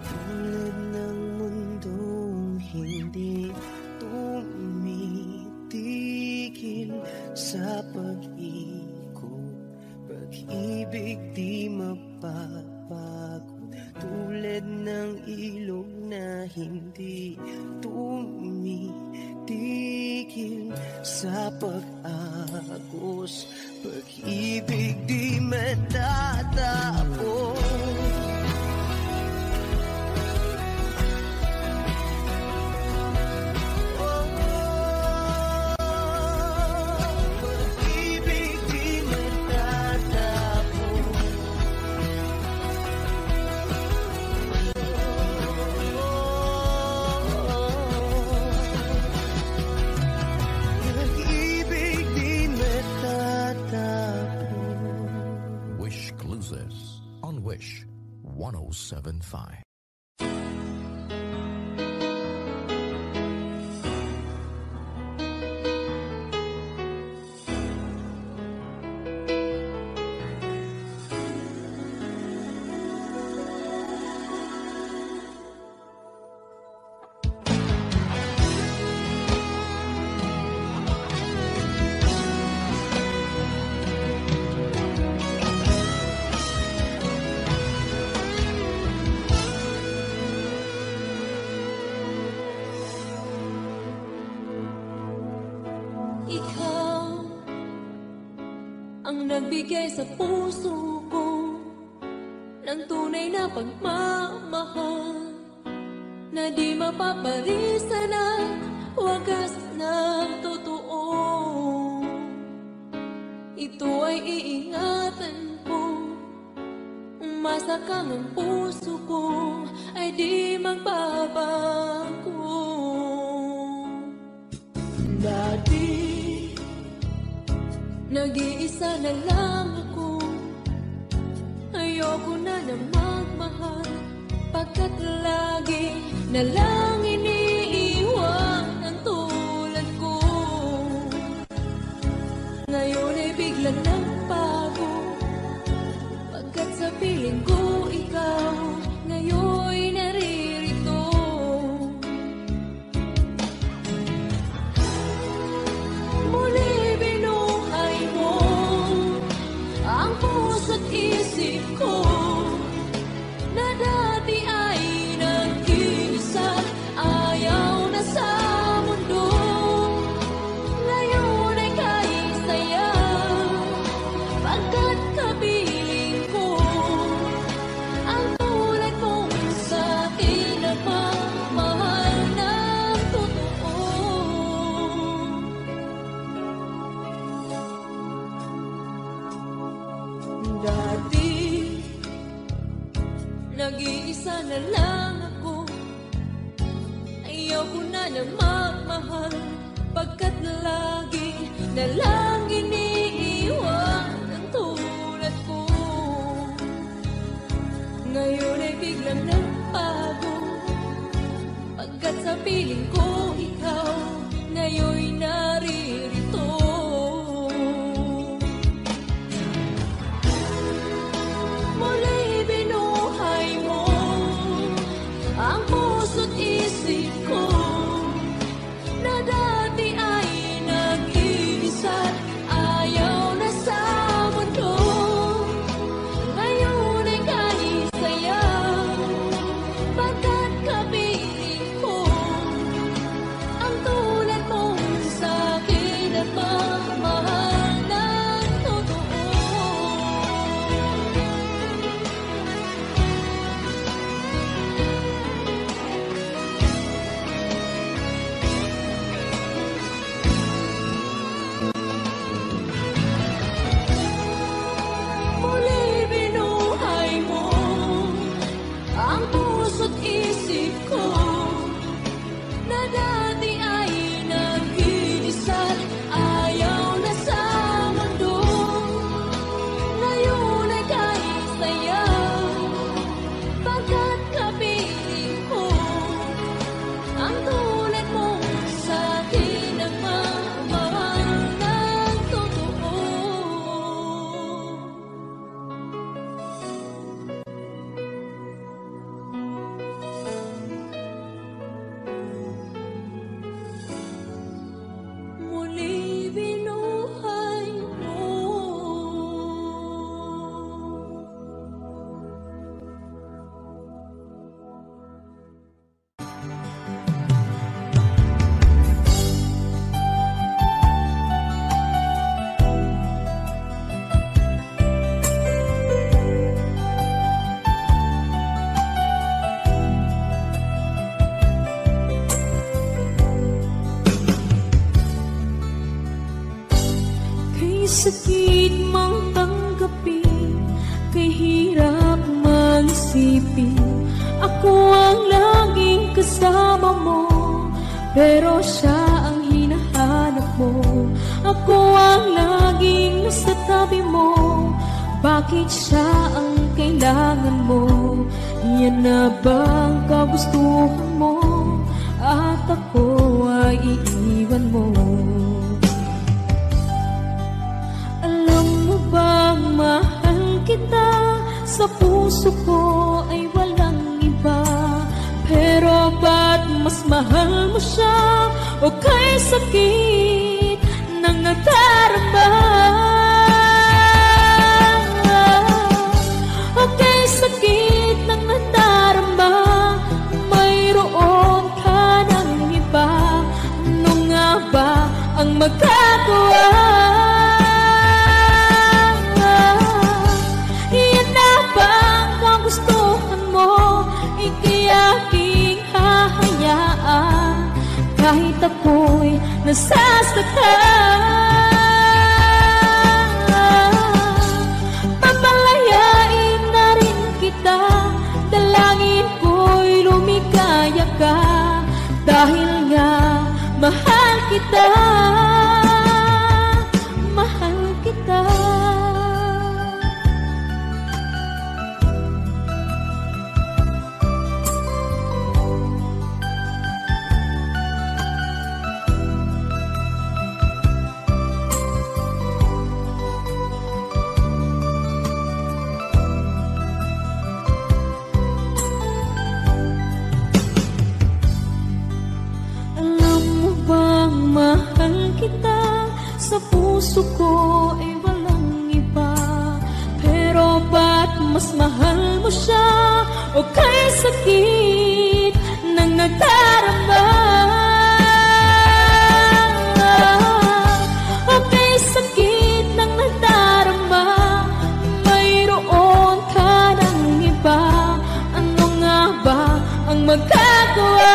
Tulad ng mundong hindi tumitigil sa pag-ikot, pag-ibig di mapapago. Tulad ng ilog na hindi tumitigil sa pag-agos, pag-ibig di matatapos. Pag-ibig di matatapos. 107.5. Nagbigay sa puso ko ng tunay na pagmamahal na di mapapalisan ang wagas na totoo. Ito ay iingatan ko, umasa kang ang puso ko ay di magbabago. Dati nag-iisa na lang ako, ayoko na na magmahal, pagkat lagi na lang iniiwan ang tulad ko. Ngayon ay biglang nagbago, pagkat sa piling ko ikaw ngayon naririto. Muli puso't isip ko na dati ay nag-iisa, ayaw na sa mundo. Ngayon ay kahit saya, pagkat kapiling ko ang tulad mong sa'kin na pamahal ng totoo. Dati, nag-iisa na lang ako, ayaw ko na na magmahal, pagkat lagi na lang iniiwan ang tulad ko. Ngayon ay biglang nagbago, pagkat sa piling ko ikaw ngayon naririto. Ang puso't isip ko na dati ay nag-iisa, ayaw na sa mundo. Ngayon ay kahit saya, pagkat kapiling ko ang tulad mong sa'kin at pamahal ng totoo. Isip ko na dati ay nag-iisa, ayaw na sa mundo. Ngayon ay kahit saya, pagkat kapiling ko ang tulad mong sa'kin ang mamahal ng totoo. Sakit mang tanggapin, kay hirap mag-isipin. Ako ang laging kasama mo, pero siya ang hinahanap mo. Ako ang laging nasa tabi mo, Bakit siya ang kailangan mo? Yan na bang kagustuhan mo? At ako ay iiwan mo? Alam mo bang mahal kita? Sa puso ko ay walang iba. Pero ba't mas mahal mo siya? O kay sakit ng nadarama? O kay sakit ng nadarama? Mayroon ka ng iba. Ano nga ba ang magagawa? Yan na ba ang kagustuhan mo? Ika'y aking hahayaan kahit ako'y nasasaktan. Papalayain na rin kita, dalangin ko'y lumikaya ka, dahil nga mahal kita, mahal kita. Sa puso ko ay walang iba. Pero ba't mas mahal mo siya? O kay sakit ng nadarama? O kay sakit ng nadarama? Mayroon ka ng iba. Ano nga ba ang magagawa?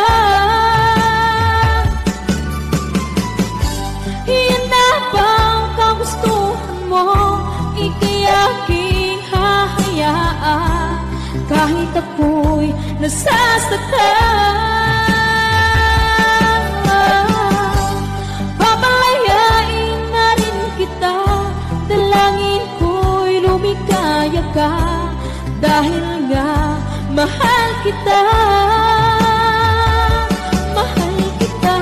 Ika'y aking hahayaan kahit ako'y nasasaktan. Papalayain na rin kita, dalangin ko'y lumikaya ka, dahil nga mahal kita, mahal kita.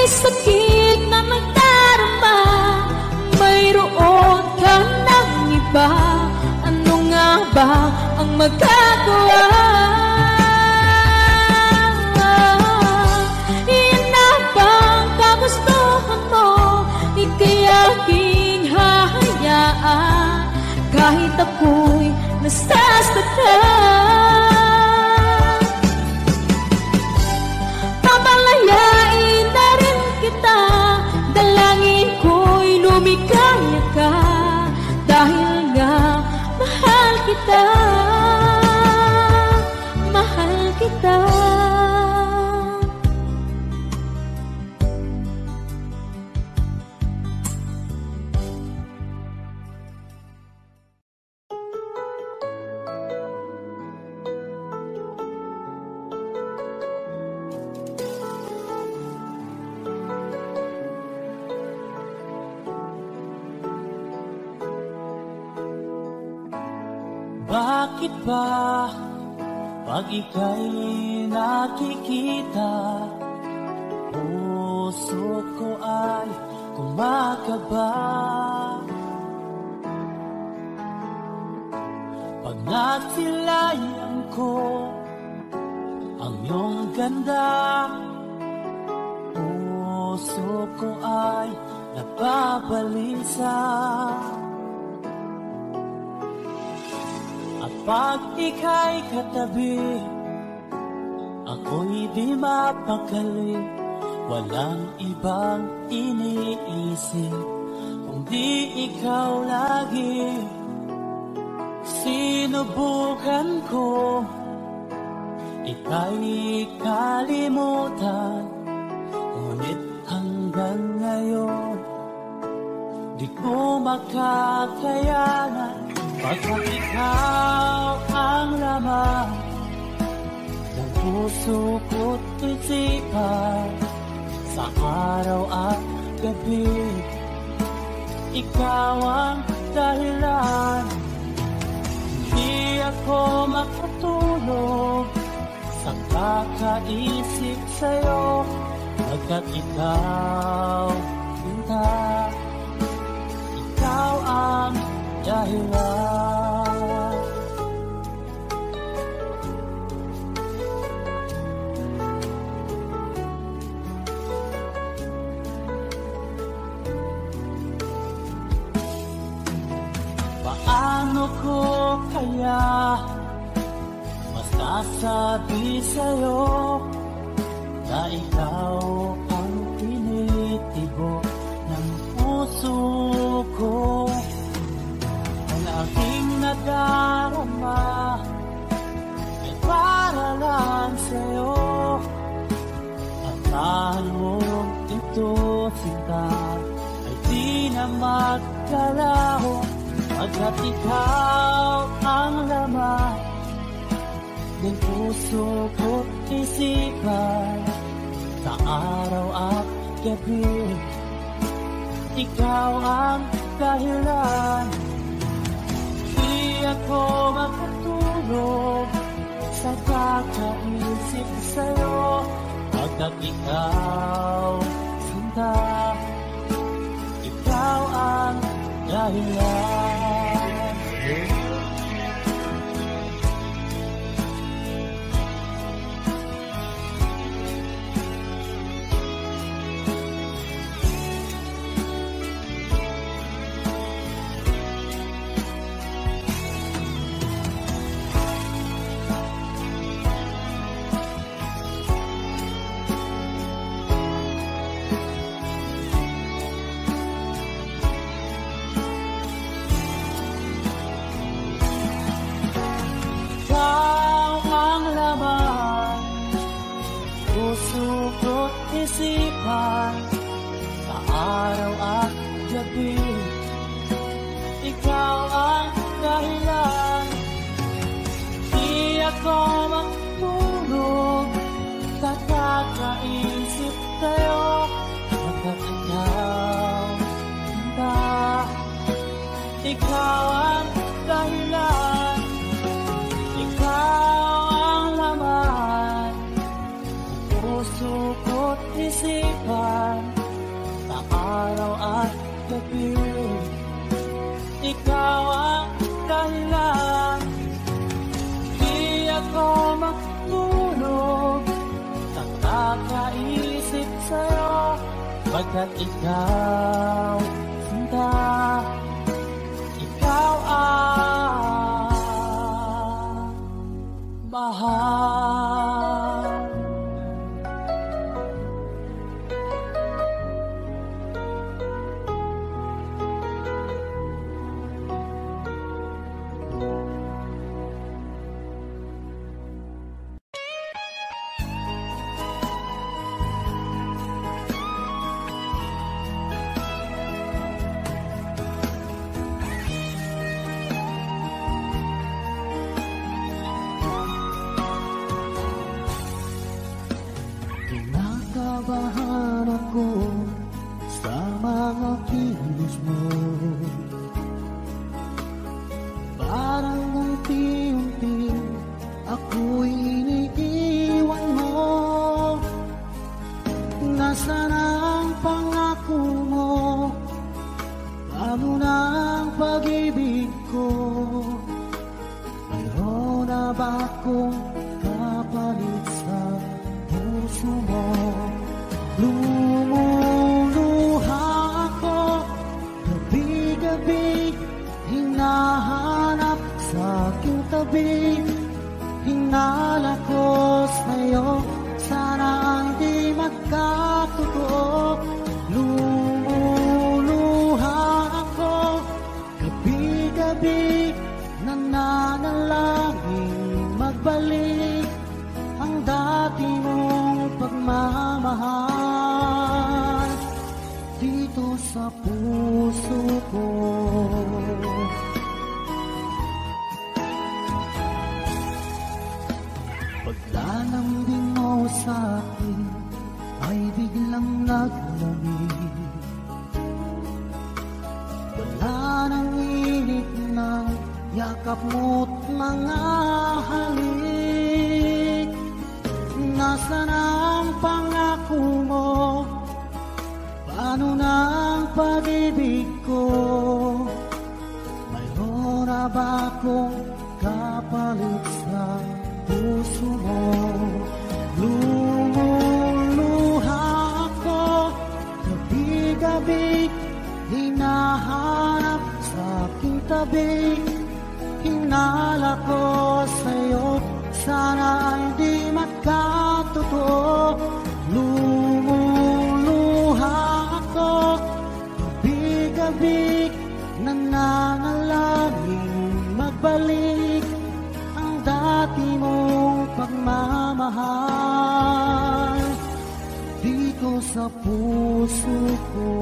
Sakit na nagdarama, mayroon ka ng iba. Ano nga ba ang magagawa? Yan na ba ang kagustuhan mo? Ika'y aking hahayaan kahit ako'y nasasaktan. Papalayain na rin kita, dalangin ko'y lumikaya ka, dahil nga mahal kita, mahal kita. Bakit ba pag ika'y nakikita, puso ko ay kumakaba? Pag nasilayan ko ang iyong ganda, puso ko ay nababalisa. Pag ika'y katabi, ako'y di mapakali. Walang ibang iniisip kundi ikaw lagi. Sinubukan ko ika'y kalimutan, ngunit hanggang ngayon di ko makakayanan. Pagkakit puso ko't isipan, sa araw at gabi, ikaw ang dahilan. Hindi ako makatulog sa kakaisip sa'yo, pagkat ikaw, sinta, ikaw ang dahilan. Paano ko kaya masasabi sa'yo na ikaw ang tinitibo ng puso ko? Ang aking nadarama ay para lang sa'yo. Asahan mo ito, sinta, ay di na magkalaho, pagkat ikaw ang laman ng puso ko't isipan, sa araw at gabi, ikaw ang dahilan. Di ako makatulog sa kakaisip sa'yo, pagkat ikaw, sinta, ikaw ang dahilan. Isipan, sa araw at gabi, ikaw ang dahilan. Di ako matulog sa kakaisip sa'yo, pagkat ikaw, sinta, ikaw ang dahilan. Ikaw ang laman ng puso ko't isipan, sa araw at gabi, ikaw ang dahilan. Di ako matulog sa kakaisip sa'yo, pagkat ikaw, sinta, ikaw ang mahal. Kinakabahan ako sa mga kilos mo, parang unti-unti ako'y iniiwan mo. Nasaan ang pangako mo? Paano na ang pag-ibig ko? Mayroon na ba akong kapalit sa puso mo? Lumuluha ako gabi-gabi, hinahanap sa aking tabi. Hinala ko sa'yo, sana hindi magkatotoo. Lumuluha ako gabi-gabi, nananalangin magbalik ang dati mong pagmamahal dito sa puso ko. Paglalambing sa'kin ay biglang naglamig. Wala nang init ng yakap mo't mga halik. Nasaan ang pangako mo? Paano na ang pag-ibig ko? Mayroon na ba akong kapalit sa puso mo? Lumuluha ako, gabi-gabi, hinahanap sa aking tabi. Hinala ko sa'yo, sana hindi magkatotoo. Lumuluha ako, gabi-gabi, nananalangin magbalik ang dati mong pagmamahal dito sa puso ko.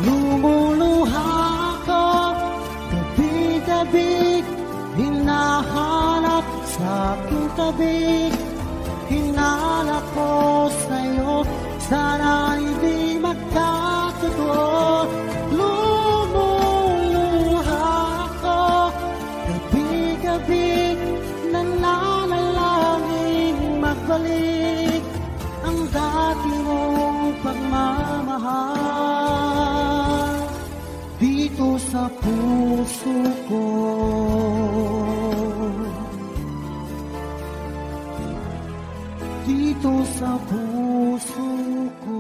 Lumuluha ako, gabi-gabi, hinahanap sa aking tabi. Hinala ko sa'yo, sana hindi magkatotoo. Lumuluha ako, gabi-gabi, nananalangin magbalik ang dati mong pagmamahal dito sa puso ko. Dito sa puso ko.